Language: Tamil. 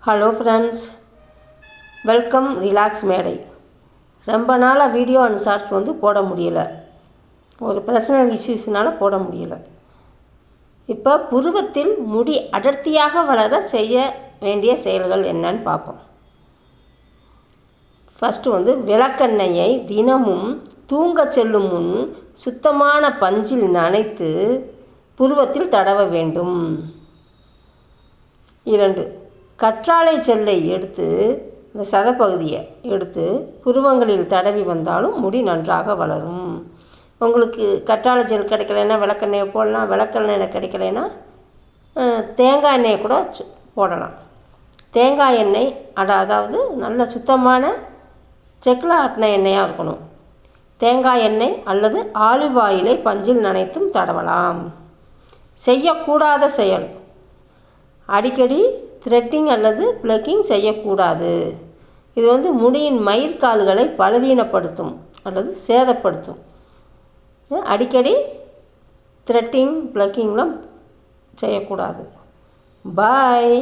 ஹலோ ஃப்ரெண்ட்ஸ், வெல்கம் ரிலாக்ஸ் மேடை. ரொம்ப நாளாக வீடியோ அண்ட் ஷார்ட்ஸ் போட முடியலை. ஒரு பர்சனல் இஷ்யூஸ்னால் போட முடியலை. இப்போ புருவத்தில் முடி அடர்த்தியாக வளர செய்ய வேண்டிய செயல்கள் என்னன்னு பார்ப்போம். ஃபஸ்ட்டு விளக்கெண்ணெயை தினமும் தூங்கச் செல்லும் முன் சுத்தமான பஞ்சில் நனைத்து புருவத்தில் தடவ வேண்டும். 2, கற்றாழை ஜெல்லை எடுத்து இந்த சதப்பகுதியை எடுத்து புருவங்களில் தடவி வந்தாலும் முடி நன்றாக வளரும். உங்களுக்கு கற்றாழை ஜெல் கிடைக்கலைன்னா விளக்கெண்ணெயை போடலாம். விளக்கெண்ணெய் கிடைக்கலைன்னா தேங்காய் எண்ணெயை கூட போடலாம். தேங்காய் எண்ணெய் அதாவது நல்ல சுத்தமான செக்கில் ஆட்டின எண்ணெயாக இருக்கணும். தேங்காய் எண்ணெய் அல்லது ஆலிவ் ஆயிலை பஞ்சில் நனைத்தும் தடவலாம். செய்யக்கூடாத செயல்: அடிக்கடி த்ரெட்டிங் அல்லது ப்ளக்கிங் செய்யக்கூடாது. இது முடியின் மயிர்கால்களை பலவீனப்படுத்தும் அல்லது சேதப்படுத்தும். அடிக்கடி த்ரெட்டிங் ப்ளக்கிங்லாம் செய்யக்கூடாது. பாய்.